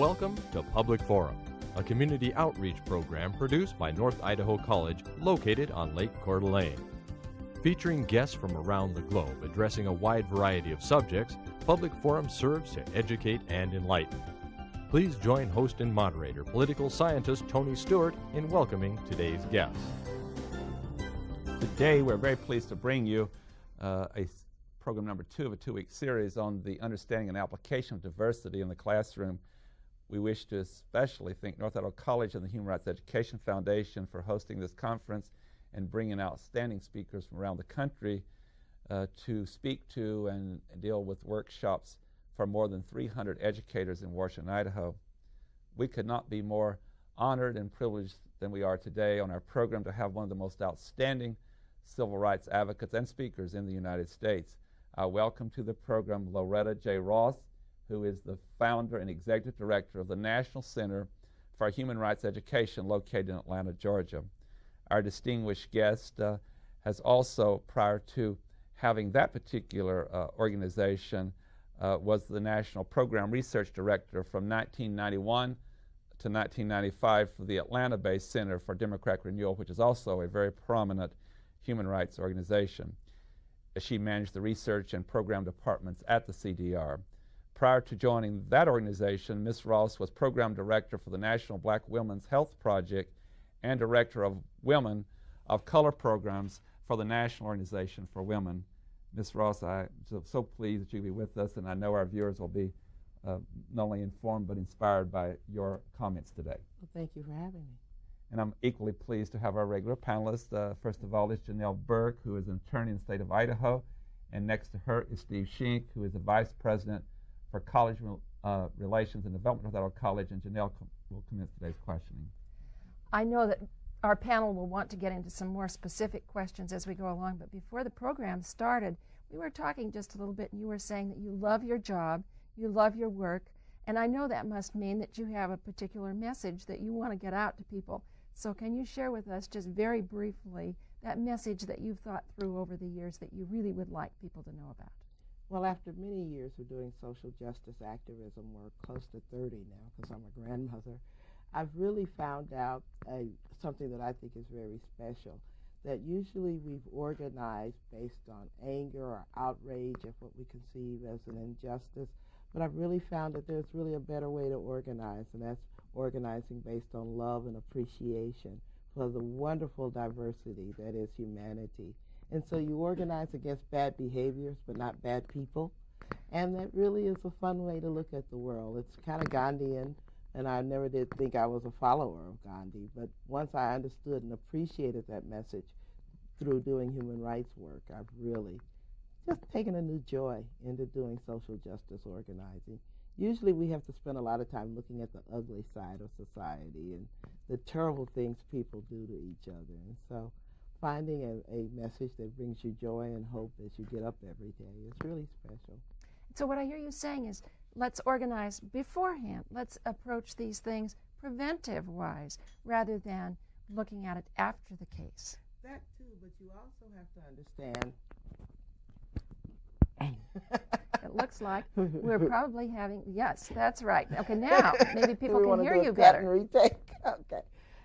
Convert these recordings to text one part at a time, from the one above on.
Welcome to Public Forum, a community outreach program produced by North Idaho College located on Lake Coeur d'Alene. Featuring guests from around the globe addressing a wide variety of subjects, Public Forum serves to educate and enlighten. Please join host and moderator, political scientist Tony Stewart, in welcoming today's guests. Today, we're very pleased to bring you program number 2 of a 2-week series on the understanding and application of diversity in the classroom. We wish to especially thank North Idaho College and the Human Rights Education Foundation for hosting this conference and bringing outstanding speakers from around the country to speak to and deal with workshops for more than 300 educators in Washington, Idaho. We could not be more honored and privileged than we are today on our program to have one of the most outstanding civil rights advocates and speakers in the United States. I welcome to the program Loretta J. Ross, who is the founder and executive director of the National Center for Human Rights Education located in Atlanta, Georgia. Our distinguished guest has also, prior to having that particular organization, was the National Program Research Director from 1991 to 1995 for the Atlanta-based Center for Democratic Renewal, which is also a very prominent human rights organization. She managed the research and program departments at the CDR. Prior to joining that organization, Ms. Ross was program director for the National Black Women's Health Project and director of Women of Color programs for the National Organization for Women. Ms. Ross, I'm so pleased that you'll be with us, and I know our viewers will be not only informed but inspired by your comments today. Well, thank you for having me. And I'm equally pleased to have our regular panelists. First of all is Janelle Burke, who is an attorney in the state of Idaho, and next to her is Steve Schenck, who is the vice president for College Relations and Development with Idaho College, and Janelle will commence today's questioning. I know that our panel will want to get into some more specific questions as we go along, but before the program started, we were talking just a little bit, and you were saying that you love your job, you love your work, and I know that must mean that you have a particular message that you want to get out to people. So can you share with us just very briefly that message that you've thought through over the years that you really would like people to know about? Well, after many years of doing social justice activism, we're close to 30 now because I'm a grandmother, I've really found out something that I think is very special, that usually we've organized based on anger or outrage at what we conceive as an injustice, but I've really found that there's really a better way to organize, and that's organizing based on love and appreciation for the wonderful diversity that is humanity. And so you organize against bad behaviors, but not bad people. And that really is a fun way to look at the world. It's kind of Gandhian, and I never did think I was a follower of Gandhi. But once I understood and appreciated that message through doing human rights work, I've really just taken a new joy into doing social justice organizing. Usually we have to spend a lot of time looking at the ugly side of society and the terrible things people do to each other. And so finding a message that brings you joy and hope as you get up every day is really special. So what I hear you saying is, let's organize beforehand. Let's approach these things preventive-wise rather than looking at it after the case. That too, but you also have to understand. It looks like we're probably having, yes, that's right. Okay, now maybe people can hear you better. better. Retake. Okay.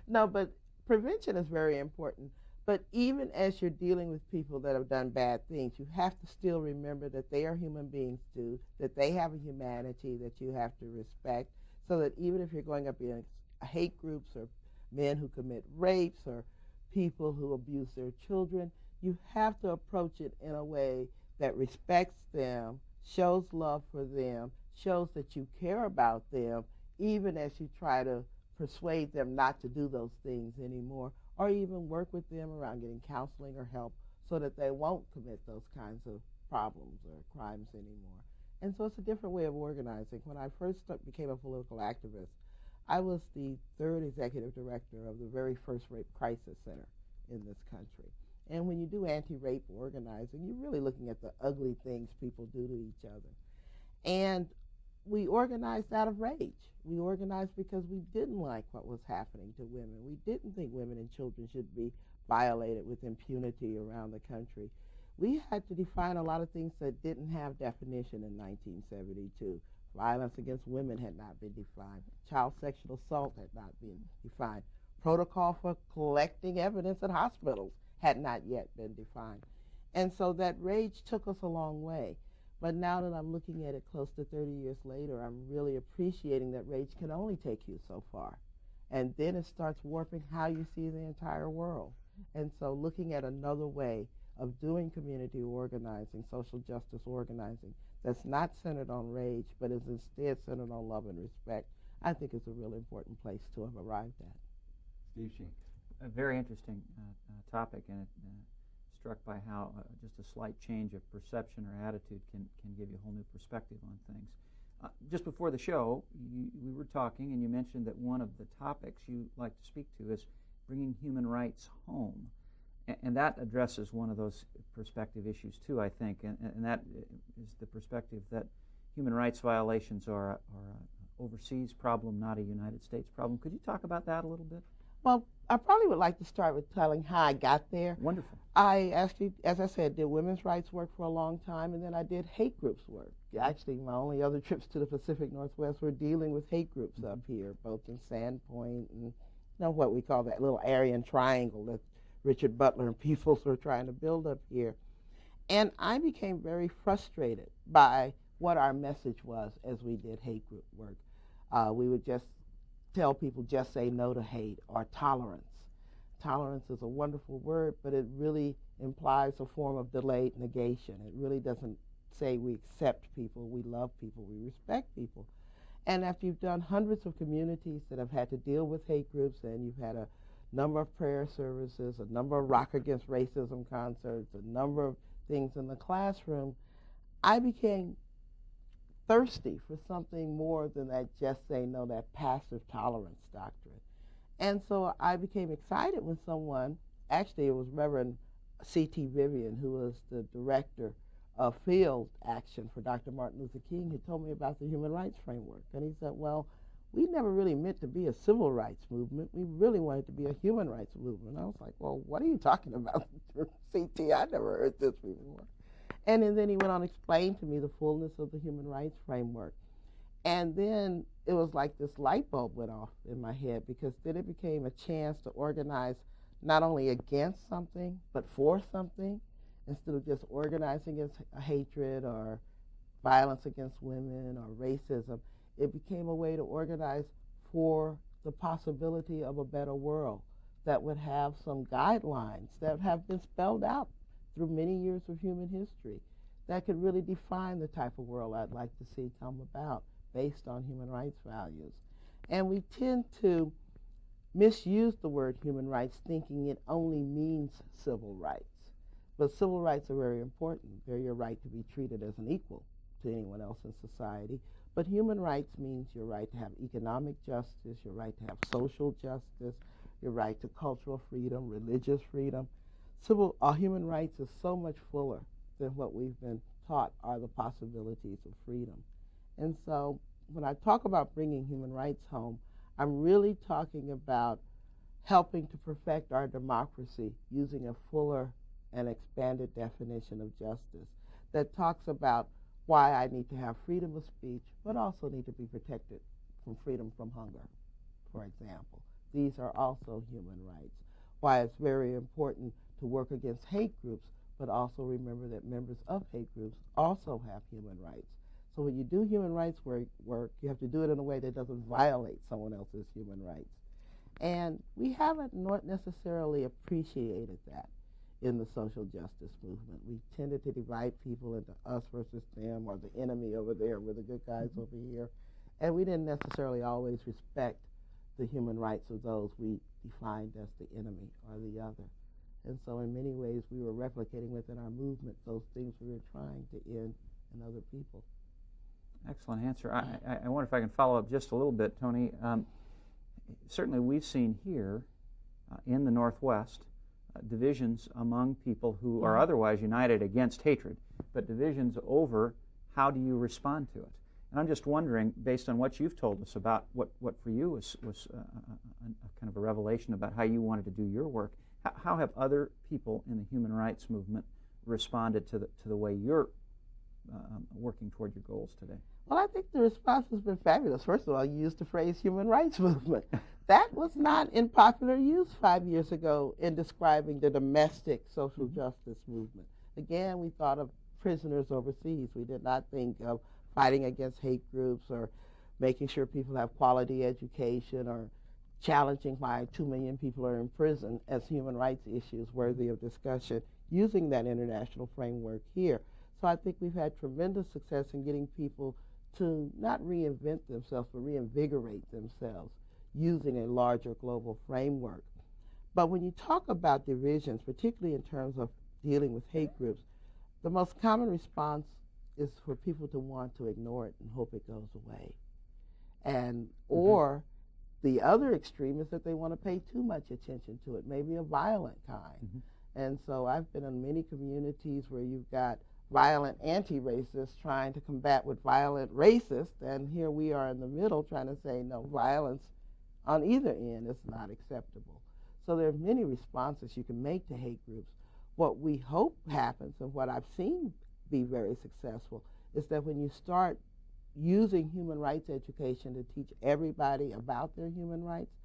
No, but prevention is very important. But even as you're dealing with people that have done bad things, you have to still remember that they are human beings too, that they have a humanity that you have to respect, so that even if you're going up against hate groups or men who commit rapes or people who abuse their children, you have to approach it in a way that respects them, shows love for them, shows that you care about them, even as you try to persuade them not to do those things anymore, or even work with them around getting counseling or help so that they won't commit those kinds of problems or crimes anymore. And so it's a different way of organizing. When I first became a political activist, I was the third executive director of the very first rape crisis center in this country. And when you do anti-rape organizing, you're really looking at the ugly things people do to each other. And we organized out of rage. We organized because we didn't like what was happening to women. We didn't think women and children should be violated with impunity around the country. We had to define a lot of things that didn't have definition in 1972. Violence against women had not been defined. Child sexual assault had not been defined. Protocol for collecting evidence in hospitals had not yet been defined. And so that rage took us a long way. But now that I'm looking at it close to 30 years later, I'm really appreciating that rage can only take you so far. And then it starts warping how you see the entire world. And so looking at another way of doing community organizing, social justice organizing, that's not centered on rage, but is instead centered on love and respect, I think is a really important place to have arrived at. Steve Sheen. A very interesting topic, and it struck by how just a slight change of perception or attitude can give you a whole new perspective on things. Just before the show, we were talking, and you mentioned that one of the topics you like to speak to is bringing human rights home. And that addresses one of those perspective issues, too, I think, and that is the perspective that human rights violations are an overseas problem, not a United States problem. Could you talk about that a little bit? Well, I probably would like to start with telling how I got there. Wonderful. I actually, as I said, did women's rights work for a long time, and then I did hate groups work. Actually, my only other trips to the Pacific Northwest were dealing with hate groups up here, both in Sandpoint and what we call that little Aryan triangle that Richard Butler and Peoples were trying to build up here. And I became very frustrated by what our message was as we did hate group work. We would just tell people, just say no to hate, or tolerance. Tolerance is a wonderful word, but it really implies a form of delayed negation. It really doesn't say we accept people, we love people, we respect people. And after you've done hundreds of communities that have had to deal with hate groups, and you've had a number of prayer services, a number of Rock Against Racism concerts, a number of things in the classroom, I became thirsty for something more than that just say no, that passive tolerance doctrine. And so I became excited when someone, actually it was Reverend C.T. Vivian, who was the director of field action for Dr. Martin Luther King, who told me about the human rights framework. And he said, well, we never really meant to be a civil rights movement. We really wanted to be a human rights movement. And I was like, well, what are you talking about, C.T.? I never heard this before. And then he went on to explain to me the fullness of the human rights framework. And then it was like this light bulb went off in my head, because then it became a chance to organize not only against something, but for something, instead of just organizing against hatred or violence against women or racism. It became a way to organize for the possibility of a better world that would have some guidelines that have been spelled out through many years of human history that could really define the type of world I'd like to see come about based on human rights values. And we tend to misuse the word human rights, thinking it only means civil rights. But civil rights are very important. They're your right to be treated as an equal to anyone else in society. But human rights means your right to have economic justice, your right to have social justice, your right to cultural freedom, religious freedom. Human rights is so much fuller than what we've been taught are the possibilities of freedom. And so when I talk about bringing human rights home, I'm really talking about helping to perfect our democracy using a fuller and expanded definition of justice that talks about why I need to have freedom of speech, but also need to be protected from freedom from hunger, for example. These are also human rights. Why it's very important to work against hate groups, but also remember that members of hate groups also have human rights. So when you do human rights work, you have to do it in a way that doesn't violate someone else's human rights. And we haven't not necessarily appreciated that in the social justice movement. We tended to divide people into us versus them, or the enemy over there, we're the good guys over here. And we didn't necessarily always respect the human rights of those we defined as the enemy or the other. And so in many ways we were replicating within our movement those things we were trying to end in other people. Excellent answer. I wonder if I can follow up just a little bit, Tony. Certainly we've seen here in the Northwest divisions among people who are otherwise united against hatred, but divisions over how do you respond to it. And I'm just wondering, based on what you've told us about what for you was a kind of a revelation about how you wanted to do your work, how have other people in the human rights movement responded to the way you're working toward your goals today? Well, I think the response has been fabulous. First of all, you used the phrase human rights movement. That was not in popular use 5 years ago in describing the domestic social justice movement. Again, we thought of prisoners overseas. We did not think of fighting against hate groups or making sure people have quality education or challenging why 2 million people are in prison as human rights issues worthy of discussion using that international framework here. So I think we've had tremendous success in getting people to not reinvent themselves, but reinvigorate themselves using a larger global framework. But when you talk about divisions, particularly in terms of dealing with hate groups, the most common response is for people to want to ignore it and hope it goes away. And or the other extreme is that they want to pay too much attention to it, maybe a violent kind. And so I've been in many communities where you've got violent anti-racists trying to combat with violent racists, and here we are in the middle trying to say no, violence on either end is not acceptable. So there are many responses you can make to hate groups. What we hope happens, and what I've seen be very successful, is that when you start using human rights education to teach everybody about their human rights,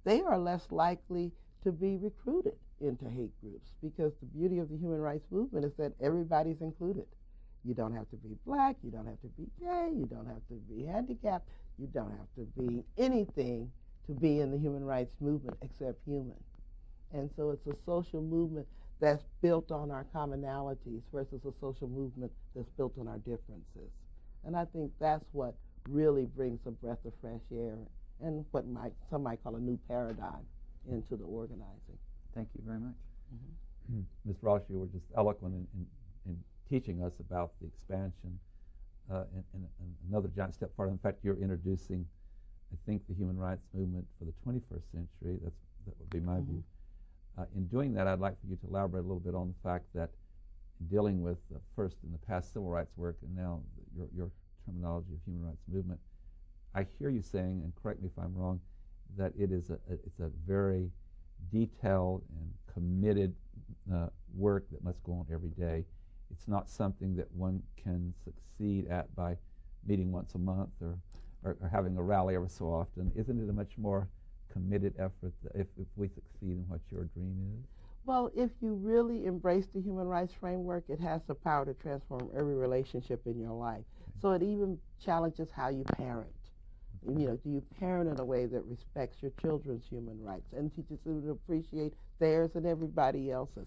they are less likely to be recruited into hate groups, because the beauty of the human rights movement is that everybody's included. You don't have to be black, you don't have to be gay, you don't have to be handicapped, you don't have to be anything to be in the human rights movement except human. And so it's a social movement that's built on our commonalities versus a social movement that's built on our differences. And I think that's what really brings a breath of fresh air and what some might call a new paradigm into the organizing. Thank you very much. Ms. Ross, you were just eloquent in teaching us about the expansion and another giant step forward. In fact, you're introducing, I think, the human rights movement for the 21st century. That would be my view. In doing that, I'd like for you to elaborate a little bit on the fact that in dealing with first in the past civil rights work and now your terminology of human rights movement, I hear you saying, and correct me if I'm wrong, that it's a very detailed and committed work that must go on every day. It's not something that one can succeed at by meeting once a month or having a rally every so often. Isn't it a much more committed effort if we succeed in what your dream is? Well, if you really embrace the human rights framework, it has the power to transform every relationship in your life. So it even challenges how you parent. You know, do you parent in a way that respects your children's human rights and teaches them to appreciate theirs and everybody else's?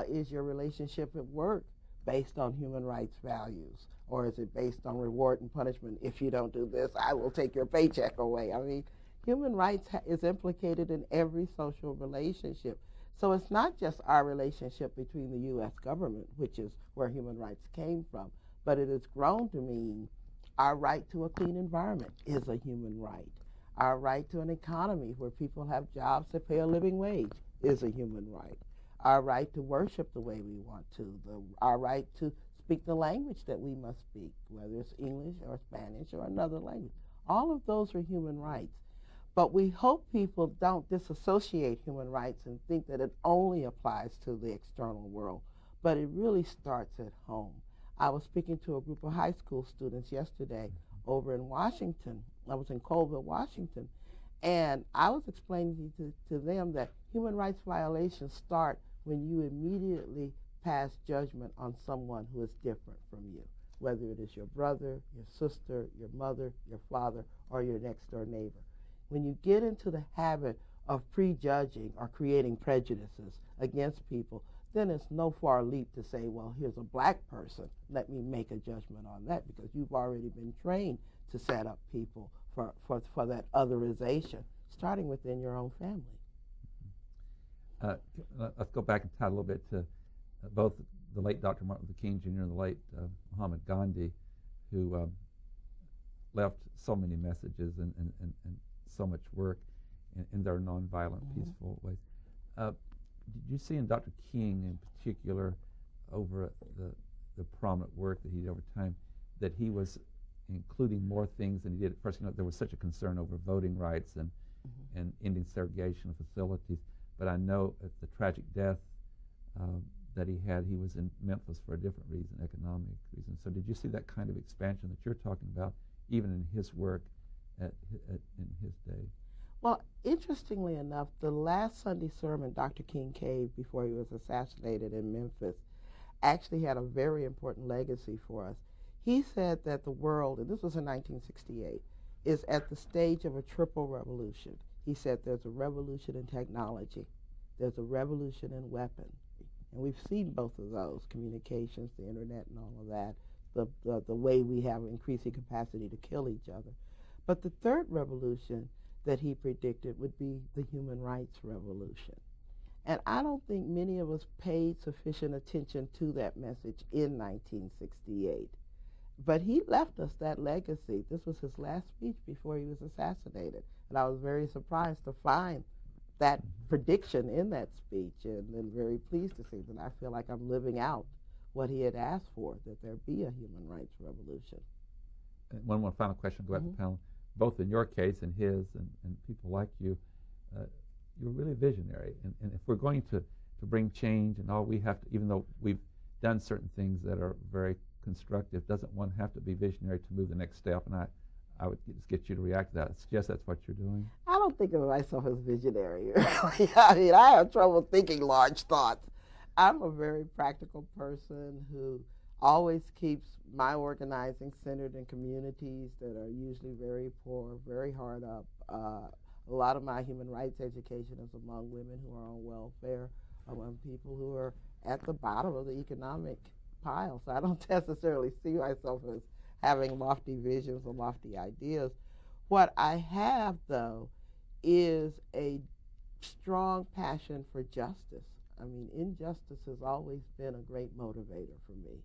Is your relationship at work based on human rights values? Or is it based on reward and punishment? If you don't do this, I will take your paycheck away. I mean, human rights is implicated in every social relationship. So it's not just our relationship between the U.S. government, which is where human rights came from, but it has grown to mean our right to a clean environment is a human right. Our right to an economy where people have jobs that pay a living wage is a human right. Our right to worship the way we want to. Our right to speak the language that we must speak, whether it's English or Spanish or another language. All of those are human rights. But we hope people don't disassociate human rights and think that it only applies to the external world. But it really starts at home. I was speaking to a group of high school students yesterday over in Washington. I was in Colville, Washington, and I was explaining to them that human rights violations start when you immediately pass judgment on someone who is different from you, whether it is your brother, your sister, your mother, your father, or your next-door neighbor. When you get into the habit of prejudging or creating prejudices against people, then it's no far leap to say, well, here's a black person, let me make a judgment on that, because you've already been trained to set up people for that otherization, starting within your own family. Let's go back in time a little bit to both the late Dr. Martin Luther King Jr. and the late Muhammad Gandhi, who left so many messages and so much work in their nonviolent, peaceful ways. Did you see in Dr. King in particular, over the prominent work that he did over time, that he was including more things than he did at first? You know, there was such a concern over voting rights and ending segregation of facilities, but I know at the tragic death that he had. He was in Memphis for a different reason, economic reason. So did you see that kind of expansion that you're talking about, even in his work in his day? Well, interestingly enough, the last Sunday sermon Dr. King gave before he was assassinated in Memphis actually had a very important legacy for us. He said that the world, and this was in 1968, is at the stage of a triple revolution. He said there's a revolution in technology, there's a revolution in weapons, and we've seen both of those, communications, the internet and all of that, the way we have increasing capacity to kill each other. But the third revolution that he predicted would be the human rights revolution. And I don't think many of us paid sufficient attention to that message in 1968. But he left us that legacy. This was his last speech before he was assassinated. And I was very surprised to find that prediction in that speech, and then very pleased to see that I feel like I'm living out what he had asked for, that there be a human rights revolution. And one more final question to go to the panel. Both in your case and his and people like you, you're really visionary. And if we're going to bring change, and all we have to, even though we've done certain things that are very constructive, doesn't one have to be visionary to move the next step? And I would just get you to react to that. I suggest that's what you're doing. I don't think of myself as visionary. I mean, I have trouble thinking large thoughts. I'm a very practical person who always keeps my organizing centered in communities that are usually very poor, very hard up. A lot of my human rights education is among women who are on welfare, among people who are at the bottom of the economic pile. So I don't necessarily see myself as having lofty visions or lofty ideas. What I have, though, is a strong passion for justice. I mean, injustice has always been a great motivator for me.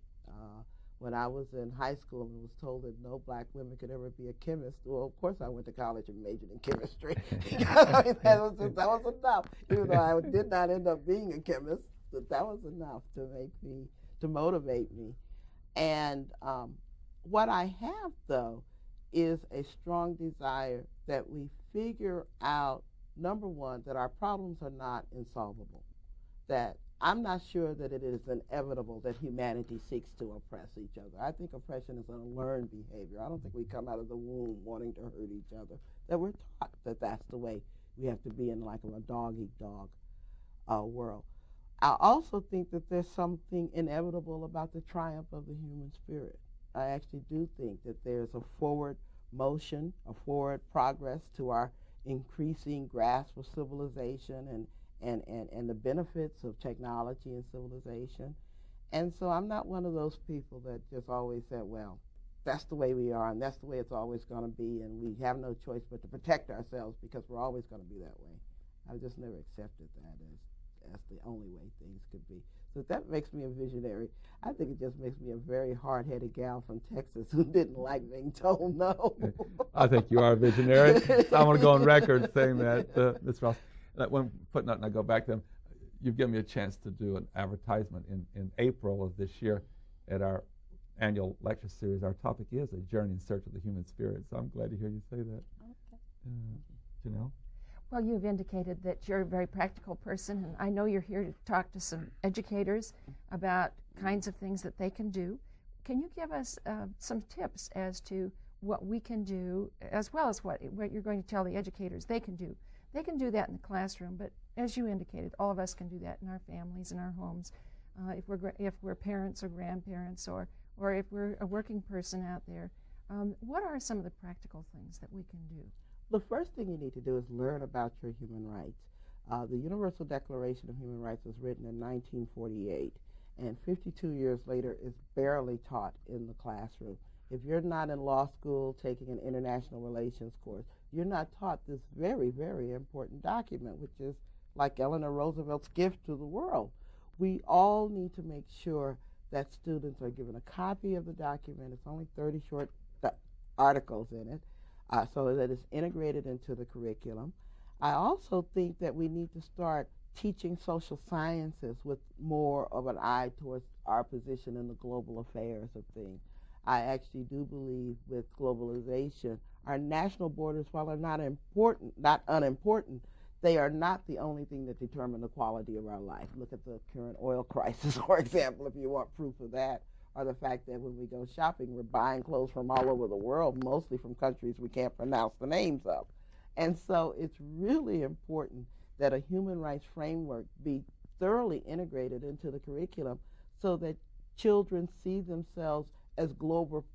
When I was in high school and was told that no black women could ever be a chemist, well, of course I went to college and majored in chemistry. I mean, that was enough. Even though I did not end up being a chemist, but that was enough to motivate me. And what I have, though, is a strong desire that we figure out, number one, that our problems are not insolvable, that I'm not sure that it is inevitable that humanity seeks to oppress each other. I think oppression is a learned behavior. I don't think we come out of the womb wanting to hurt each other, that we're taught that that's the way we have to be in like a dog-eat-dog world. I also think that there's something inevitable about the triumph of the human spirit. I actually do think that there's a forward motion, a forward progress to our increasing grasp of civilization and the benefits of technology and civilization. And so I'm not one of those people that just always said, well, that's the way we are and that's the way it's always going to be and we have no choice but to protect ourselves because we're always going to be that way. I've just never accepted that as the only way things could be. So if that makes me a visionary, I think it just makes me a very hard-headed gal from Texas who didn't like being told no. I think you are a visionary. So I'm going to go on record saying that, Ms. Ross. One footnote, and I go back to them, you've given me a chance to do an advertisement in April of this year at our annual lecture series. Our topic is A Journey in Search of the Human Spirit, so I'm glad to hear you say that. Okay. Janelle? Well, you've indicated that you're a very practical person, and I know you're here to talk to some educators about kinds of things that they can do. Can you give us some tips as to what we can do, as well as what you're going to tell the educators they can do? They can do that in the classroom, but as you indicated, all of us can do that in our families, in our homes, if we're parents or grandparents, or if we're a working person out there. What are some of the practical things that we can do? The first thing you need to do is learn about your human rights. The Universal Declaration of Human Rights was written in 1948, and 52 years later is barely taught in the classroom. If you're not in law school taking an international relations course, you're not taught this very, very important document, which is like Eleanor Roosevelt's gift to the world. We all need to make sure that students are given a copy of the document. It's only 30 short articles in it, so that it's integrated into the curriculum. I also think that we need to start teaching social sciences with more of an eye towards our position in the global affairs of things. I actually do believe with globalization, our national borders, while they're not unimportant, they are not the only thing that determine the quality of our life. Look at the current oil crisis, for example, if you want proof of that, or the fact that when we go shopping, we're buying clothes from all over the world, mostly from countries we can't pronounce the names of. And so it's really important that a human rights framework be thoroughly integrated into the curriculum so that children see themselves as global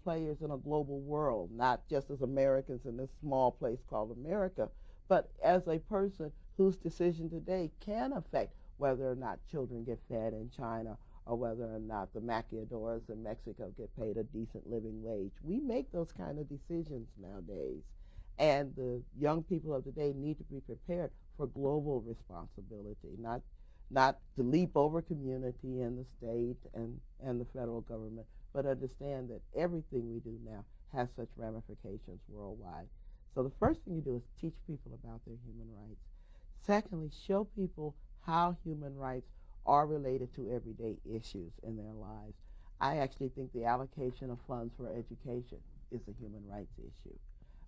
players in a global world, not just as Americans in this small place called America, but as a person whose decision today can affect whether or not children get fed in China or whether or not the maquiladoras in Mexico get paid a decent living wage. We make those kind of decisions nowadays. And the young people of today need to be prepared for global responsibility, not to leap over community and the state and the federal government, but understand that everything we do now has such ramifications worldwide. So the first thing you do is teach people about their human rights. Secondly, show people how human rights are related to everyday issues in their lives. I actually think the allocation of funds for education is a human rights issue.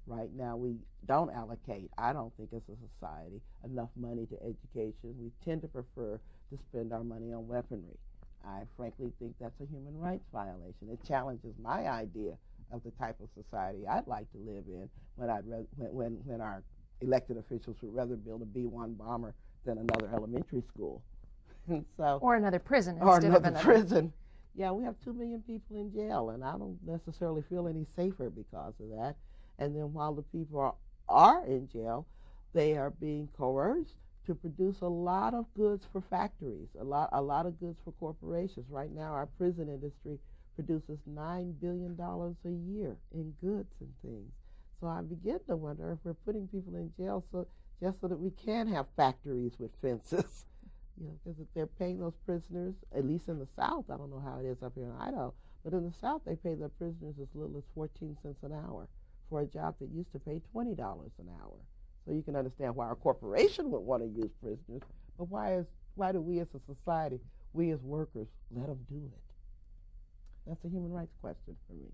Right now, we don't allocate, I don't think as a society, enough money to education. We tend to prefer to spend our money on weaponry. I frankly think that's a human rights violation. It challenges my idea of the type of society I'd like to live in when our elected officials would rather build a B-1 bomber than another elementary school. Or another prison or instead another of another prison. Yeah, we have 2 million people in jail, and I don't necessarily feel any safer because of that. And then while the people are in jail, they are being coerced to produce a lot of goods for factories, a lot of goods for corporations. Right now, our prison industry produces $9 billion a year in goods and things. So I begin to wonder if we're putting people in jail just so that we can have factories with fences. Because if they're paying those prisoners, at least in the South, I don't know how it is up here in Idaho, but in the South they pay their prisoners as little as 14 cents an hour for a job that used to pay $20 an hour. So you can understand why a corporation would want to use prisoners, but why do we as a society, we as workers, let them do it? That's a human rights question for me.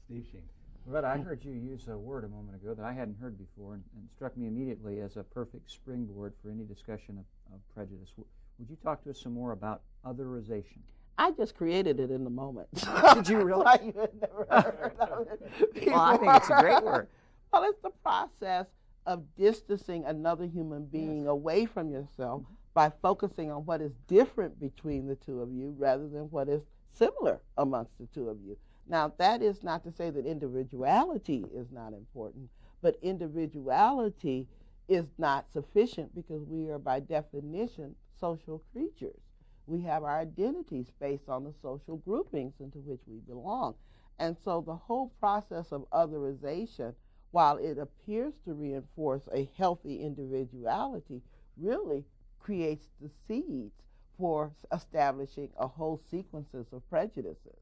Steve Sheen. Loretta, I heard you use a word a moment ago that I hadn't heard before and struck me immediately as a perfect springboard for any discussion of prejudice. Would you talk to us some more about otherization? I just created it in the moment. Did you really? You had never heard of it. Well, I think it's a great word. Well, it's the process of distancing another human being away from yourself by focusing on what is different between the two of you rather than what is similar amongst the two of you. Now, that is not to say that individuality is not important, but individuality is not sufficient because we are, by definition, social creatures. We have our identities based on the social groupings into which we belong. And so the whole process of otherization, while it appears to reinforce a healthy individuality, really creates the seeds for establishing a whole sequences of prejudices.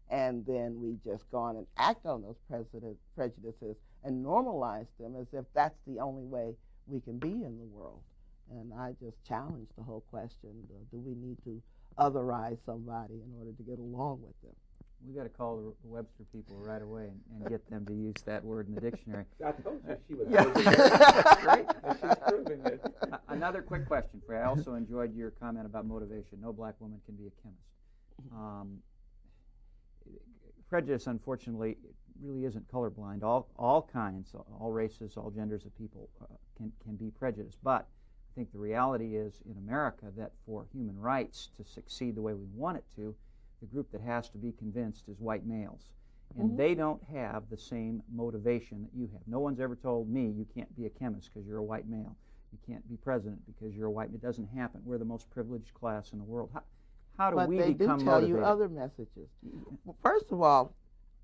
And then we just go on and act on those prejudices and normalize them as if that's the only way we can be in the world. And I just challenge the whole question, do we need to otherize somebody in order to get along with them? We've got to call the Webster people right away and get them to use that word in the dictionary. I told you she was great. She's proving it. Another quick question for you. I also enjoyed your comment about motivation. No black woman can be a chemist. Prejudice, unfortunately, really isn't colorblind. All kinds, all races, all genders of people can be prejudiced. But I think the reality is in America that for human rights to succeed the way we want it to, the group that has to be convinced is white males. And they don't have the same motivation that you have. No one's ever told me you can't be a chemist because you're a white male. You can't be president because you're a white male. It doesn't happen. We're the most privileged class in the world. How do we become motivated? But they do tell you other messages. Well, first of all,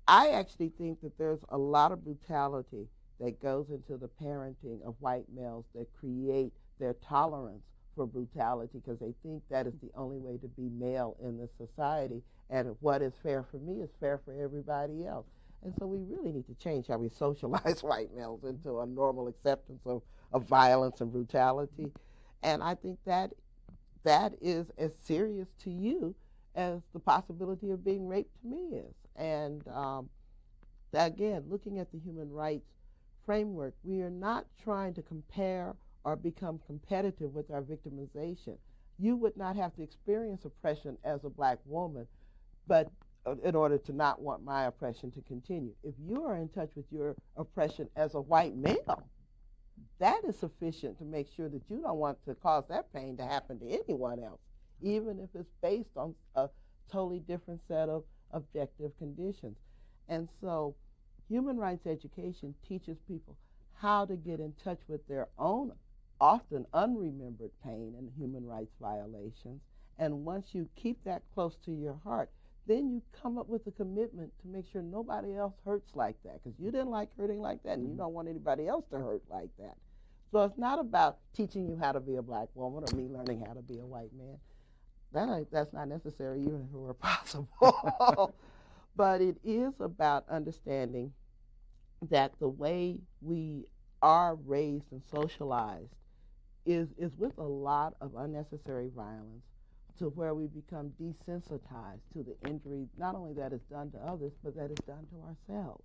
I actually think that there's a lot of brutality that goes into the parenting of white males that create their tolerance for brutality because they think that is the only way to be male in this society, and what is fair for me is fair for everybody else. And so we really need to change how we socialize white males into a normal acceptance of violence and brutality. And I think that is as serious to you as the possibility of being raped to me is. And again, looking at the human rights framework, we are not trying to compare or become competitive with our victimization. You would not have to experience oppression as a black woman, but in order to not want my oppression to continue. If you are in touch with your oppression as a white male, that is sufficient to make sure that you don't want to cause that pain to happen to anyone else, even if it's based on a totally different set of objective conditions. And so human rights education teaches people how to get in touch with their own often unremembered pain and human rights violations. And once you keep that close to your heart, then you come up with a commitment to make sure nobody else hurts like that, because you didn't like hurting like that, and you don't want anybody else to hurt like that. So it's not about teaching you how to be a black woman or me learning how to be a white man. That's not necessary even if it were possible. But it is about understanding that the way we are raised and socialized is with a lot of unnecessary violence, to where we become desensitized to the injury, not only that is done to others, but that is done to ourselves.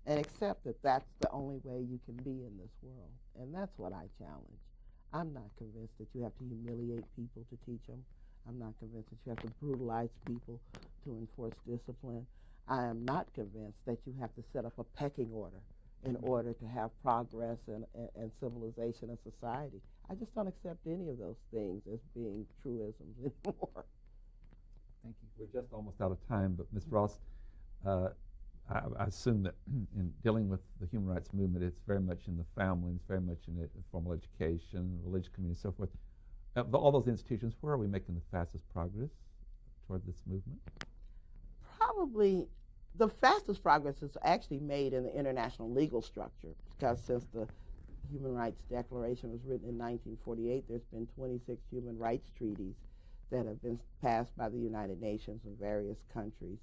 And accept that that's the only way you can be in this world. And that's what I challenge. I'm not convinced that you have to humiliate people to teach them. I'm not convinced that you have to brutalize people to enforce discipline. I am not convinced that you have to set up a pecking order in order to have progress and civilization and society. I just don't accept any of those things as being truisms anymore. Thank you. We're just almost out of time, but Ms. Ross, I assume that in dealing with the human rights movement, it's very much in the family, it's very much in formal education, religious community, and so forth. All those institutions, where are we making the fastest progress toward this movement? Probably the fastest progress is actually made in the international legal structure, because since the Human Rights Declaration was written in 1948, there's been 26 human rights treaties that have been passed by the United Nations in various countries.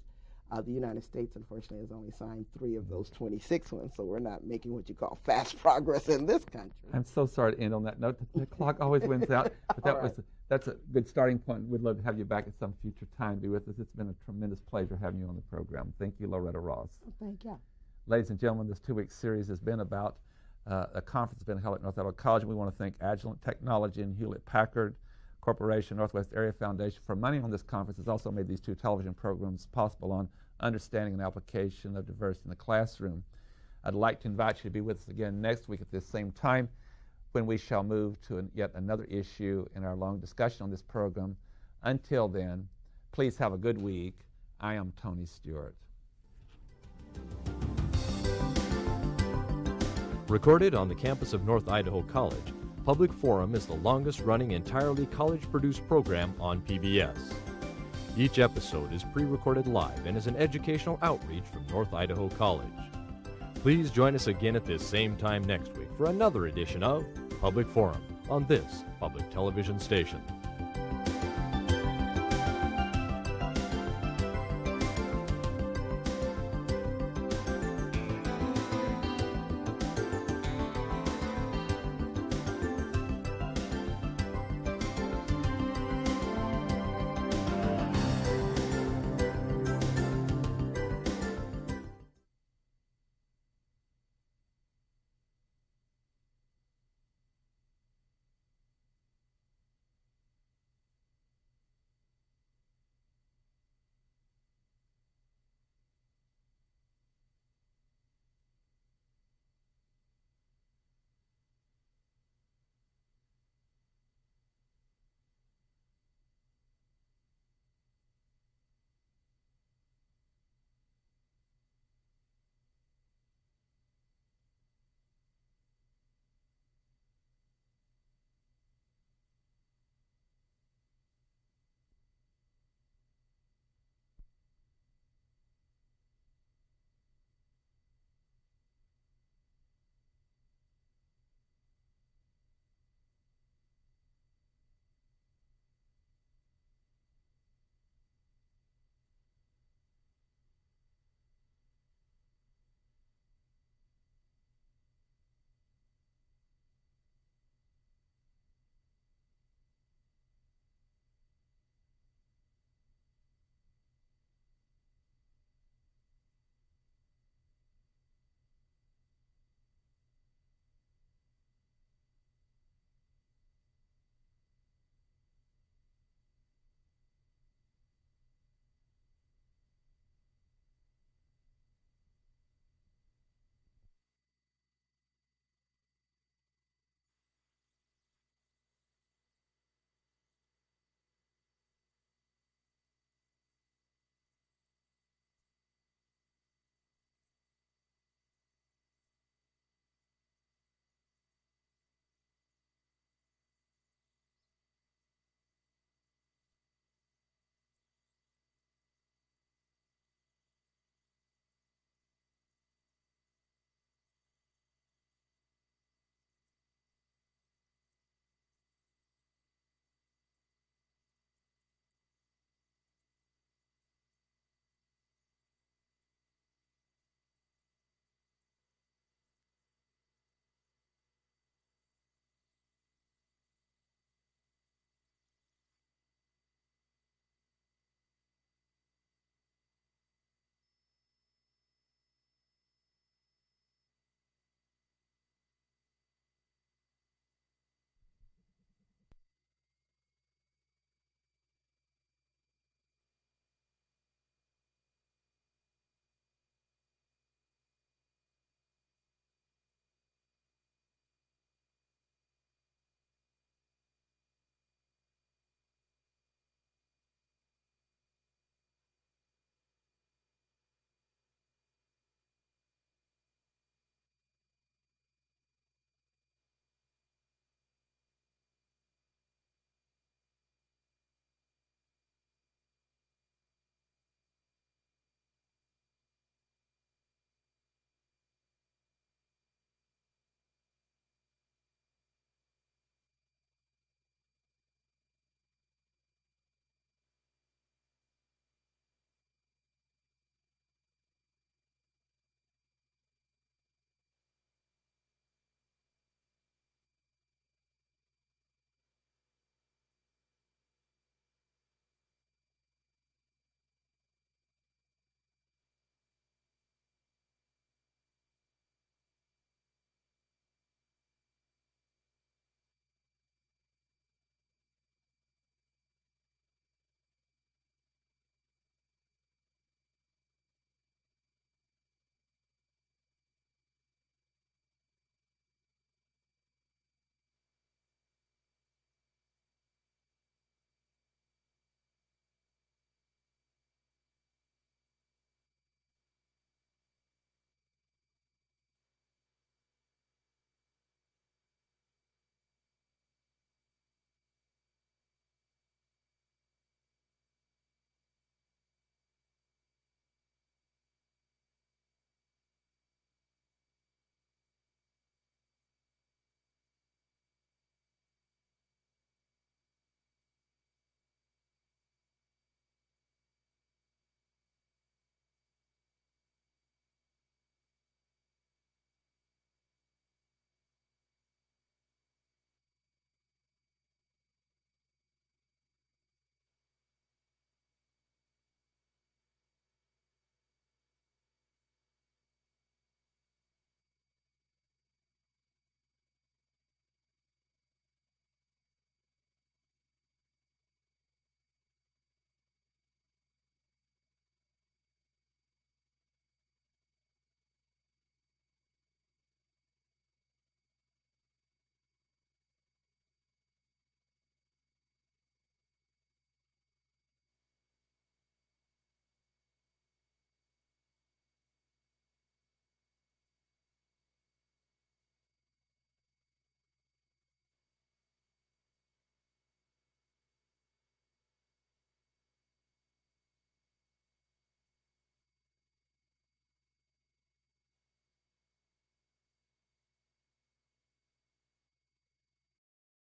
The United States, unfortunately, has only signed 3 of those 26 ones, so we're not making what you call fast progress in this country. I'm so sorry to end on that note. The clock always wins out, but that's a good starting point. We'd love to have you back at some future time. Be with us. It's been a tremendous pleasure having you on the program. Thank you, Loretta Ross. Thank you. Ladies and gentlemen, this 2-week series has been about a conference that's been held at North Idaho College. We want to thank Agilent Technology and Hewlett-Packard Corporation, Northwest Area Foundation for money on this conference. Has also made these 2 television programs possible on understanding and application of diversity in the classroom. I'd like to invite you to be with us again next week at this same time, when we shall move to yet another issue in our long discussion on this program. Until then, please have a good week. I am Tony Stewart. Recorded on the campus of North Idaho College, Public Forum is the longest-running entirely college-produced program on PBS. Each episode is pre-recorded live and is an educational outreach from North Idaho College. Please join us again at this same time next week for another edition of Public Forum on this public television station.